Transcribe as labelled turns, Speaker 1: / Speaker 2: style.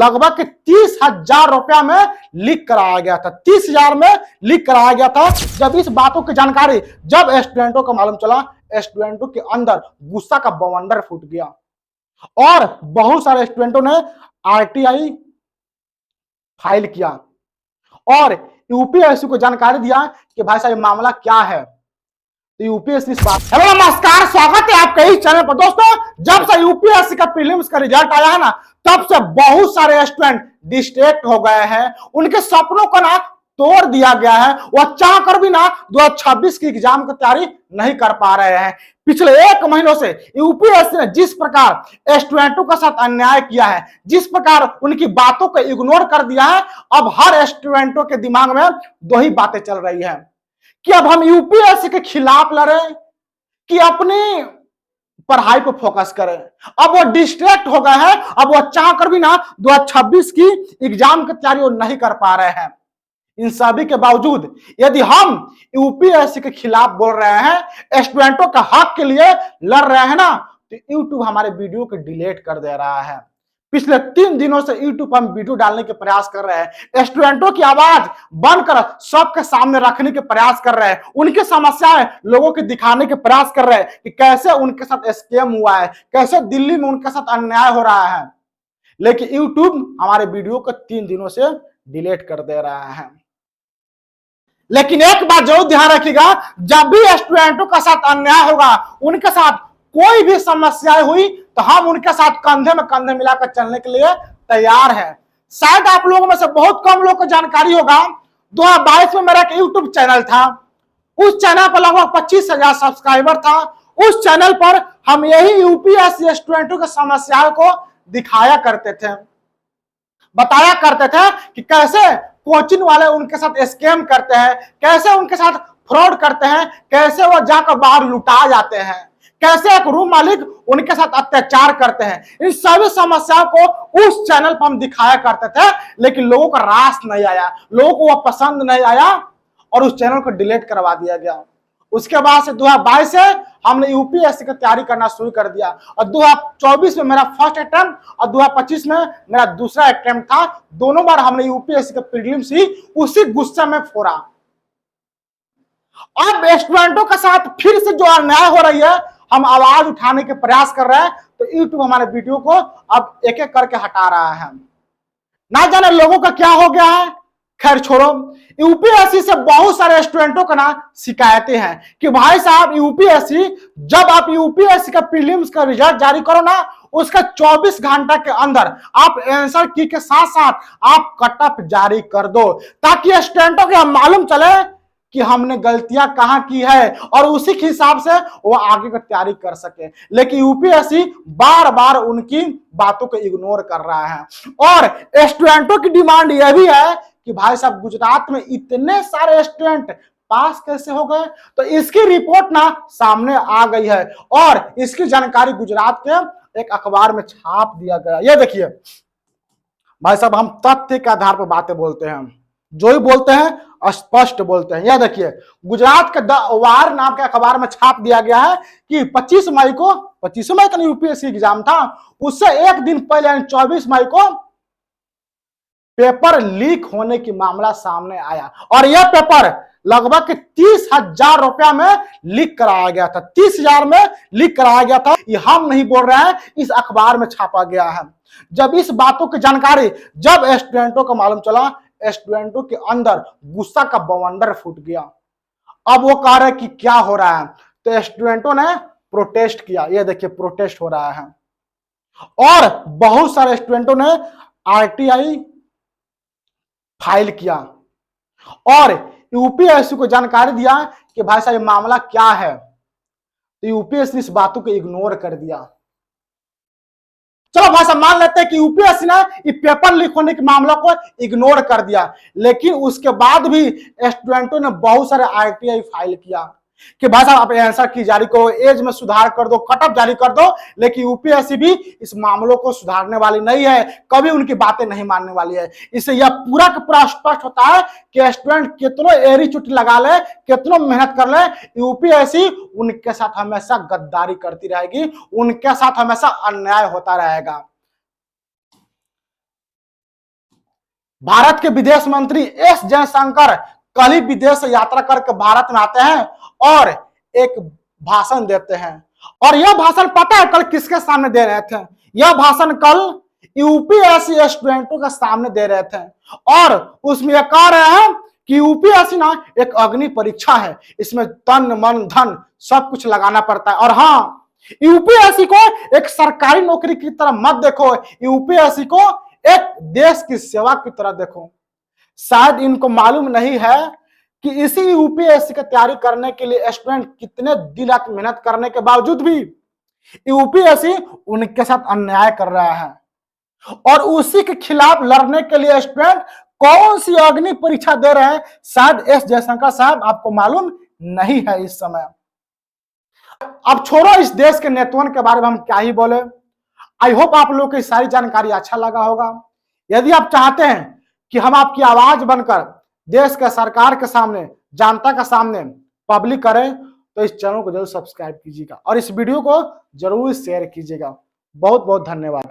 Speaker 1: लगभग 30,000 रुपया में लीक कराया गया था। 30,000 में लीक कराया गया था। जब इस बातों की जानकारी जब स्टूडेंटों को मालूम चला, स्टूडेंटों के अंदर गुस्सा का बवंडर फूट गया और बहुत सारे स्टूडेंटों ने आरटीआई फाइल किया और यूपीएससी को जानकारी दिया कि भाई साहब मामला क्या है। तो यूपीएससी इस बात, हेलो नमस्कार, स्वागत है आपके इस चैनल पर। दोस्तों, जब से यूपीएससी का प्रीलिम्स का रिजल्ट आया है ना, तब से बहुत सारे स्टूडेंट डिस्ट्रैक्ट हो गए हैं। उनके सपनों को ना तोड़ दिया गया है। वह चाह कर भी ना 2026 की एग्जाम की तैयारी नहीं कर पा रहे हैं। पिछले 1 महीनों से यूपीएससी ने जिस प्रकार स्टूडेंटों के साथ अन्याय किया है, जिस प्रकार उनकी बातों को इग्नोर कर दिया है, अब हर स्टूडेंटों के दिमाग में 2 ही बातें चल रही है कि अब हम यूपीएससी के खिलाफ लड़े कि अपनी पढ़ाई पर फोकस करें। अब वो डिस्ट्रैक्ट हो गए हैं। अब वो चाह कर भी ना 2026 की एग्जाम की तैयारी वो नहीं कर पा रहे हैं। इन सभी के बावजूद यदि हम यूपीएससी के खिलाफ बोल रहे हैं, स्टूडेंटों के हक के लिए लड़ रहे हैं ना, तो यूट्यूब हमारे वीडियो को डिलीट कर दे रहा है। पिछले 3 दिनों से यूट्यूब पर हम वीडियो डालने के प्रयास कर रहे हैं, स्टूडेंटों की आवाज बनकर सबके सामने रखने के प्रयास कर रहे हैं, उनकी समस्याएं लोगों को दिखाने के प्रयास कर रहे हैं कि कैसे उनके साथ स्कैम हुआ है, कैसे दिल्ली में उनके साथ अन्याय हो रहा है। लेकिन यूट्यूब हमारे वीडियो को 3 दिनों से डिलीट कर दे रहा है। लेकिन एक बात जरूर ध्यान रखिएगा, जब भी स्टूडेंटों के साथ अन्याय होगा, उनके साथ कोई भी समस्याएं हुई, तो हम उनके साथ कंधे में कंधे मिलाकर चलने के लिए तैयार हैं। शायद आप लोगों में से बहुत कम लोगों को जानकारी होगा, 2022 में मेरा एक यूट्यूब चैनल था। उस चैनल पर लगभग 25,000 सब्सक्राइबर था। उस चैनल पर हम यही यूपीएससी स्टूडेंटों की समस्याओं को दिखाया करते थे, बताया करते थे कि कैसे कोचिंग वाले उनके साथ स्कैम करते हैं, कैसे उनके साथ फ्रॉड करते हैं, कैसे वो जाकर बाहर लुटा जाते हैं, कैसे एक रूम मालिक उनके साथ अत्याचार करते हैं। इन सभी समस्याओं को उस चैनल पर हम दिखाया करते थे, लेकिन लोगों का रास नहीं आया, लोगों को वह पसंद नहीं आया और उस चैनल को डिलीट करवा दिया गया। उसके बाद से 2022 से हमने यूपीएससी की तैयारी करना शुरू कर दिया और 2024 में मेरा फर्स्ट अटेम्प्ट और 2025 में मेरा दूसरा अटेम्प्ट था। दोनों बार हमने यूपीएससी के प्रीलिम्स ही उसी गुस्से में फोड़ा। अब स्टूडेंटों के साथ फिर से जो अन्याय हो रही है, हम आवाज उठाने के प्रयास कर रहे हैं, तो यूट्यूब हमारे वीडियो को अब एक एक करके हटा रहा है। ना जाने लोगों का क्या हो गया है। खैर छोड़ो, यूपीएससी से बहुत सारे स्टूडेंटों का ना शिकायतें हैं कि भाई साहब यूपीएससी, जब आप यूपीएससी का प्रीलिम्स का रिजल्ट जारी करो ना, उसका 24 घंटा के अंदर आप आंसर की के साथ साथ आप कट ऑफ जारी कर दो, ताकि स्टूडेंटों को मालूम चले कि हमने गलतियां कहां की है और उसी के हिसाब से वो आगे की तैयारी कर सके। लेकिन यूपीएससी बार बार उनकी बातों को इग्नोर कर रहा है। और स्टूडेंटों की डिमांड यह भी है कि भाई साहब, गुजरात में इतने सारे स्टूडेंट पास कैसे हो गए, तो इसकी रिपोर्ट ना सामने आ गई है और इसकी जानकारी गुजरात के एक अखबार में छाप दिया गया। ये देखिए भाई साहब, हम तथ्य के आधार पर बातें बोलते हैं, जो ही बोलते हैं स्पष्ट बोलते हैं। यह देखिए, गुजरात के द वार नाम के अखबार में छाप दिया गया है कि 25 मई का यूपीएससी एग्जाम था, उससे एक दिन पहले यानी 24 मई को पेपर लीक होने की मामला सामने आया और यह पेपर लगभग 30,000 रुपया में लीक कराया गया था। 30,000 में लीक कराया गया था। ये हम नहीं बोल रहे हैं, इस अखबार में छापा गया है। जब इस बातों की जानकारी जब स्टूडेंटों को मालूम चला, स्टूडेंटों के अंदर गुस्सा का बवंडर फूट गया। अब वो कह रहे कि क्या हो रहा है, तो स्टूडेंटों ने प्रोटेस्ट किया। ये देखिए, प्रोटेस्ट हो रहा है और बहुत सारे स्टूडेंटों ने आरटीआई फाइल किया और यूपीएससी को जानकारी दिया कि भाई साहब मामला क्या है, तो यूपीएससी ने इस बातों को इग्नोर कर दिया। चलो भाई साहब, मान लेते हैं कि यूपीएससी ने ये पेपर लीक होने के मामला को इग्नोर कर दिया, लेकिन उसके बाद भी स्टूडेंटों ने बहुत सारे आरटीआई फाइल किया कि भाई साहब आप आंसर की जारी करो, एज में सुधार कर दो, कट ऑफ जारी कर दो। लेकिन यूपीएससी भी इस मामलों को सुधारने वाली नहीं है, कभी उनकी बातें नहीं मानने वाली है। इससे यह पूरा का पूरा स्पष्ट होता है कि स्टूडेंट कितनों एरी चुटी लगा ले, कितनों मेहनत कर ले, यूपीएससी उनके साथ हमेशा गद्दारी करती रहेगी, उनके साथ हमेशा अन्याय होता रहेगा। भारत के विदेश मंत्री एस जयशंकर कल ही विदेश यात्रा करके भारत में आते हैं और एक भाषण देते हैं। और यह भाषण पता है कल किसके सामने दे रहे थे? यह भाषण कल यूपीएससी स्टूडेंटों के सामने दे रहे थे और उसमें यह कह रहे हैं कि यूपीएससी ना एक अग्नि परीक्षा है, इसमें तन मन धन सब कुछ लगाना पड़ता है। और हाँ, यूपीएससी को एक सरकारी नौकरी की तरह मत देखो, यूपीएससी को एक देश की सेवा की तरह देखो। शायद इनको मालूम नहीं है कि इसी यूपीएससी की तैयारी करने के लिए स्टूडेंट कितने दिन रात मेहनत करने के बावजूद भी यूपीएससी उनके साथ अन्याय कर रहा है और उसी के खिलाफ लड़ने के लिए स्टूडेंट कौन सी अग्नि परीक्षा दे रहे हैं, शायद एस जयशंकर साहब आपको मालूम नहीं है इस समय। अब छोड़ो इस देश के नेतृत्व के बारे में हम क्या ही बोले। आई होप आप लोगों को सारी जानकारी अच्छा लगा होगा। यदि आप चाहते हैं कि हम आपकी आवाज बनकर देश के सरकार के सामने, जनता के सामने पब्लिक करें, तो इस चैनल को जरूर सब्सक्राइब कीजिएगा और इस वीडियो को जरूर शेयर कीजिएगा। बहुत बहुत धन्यवाद।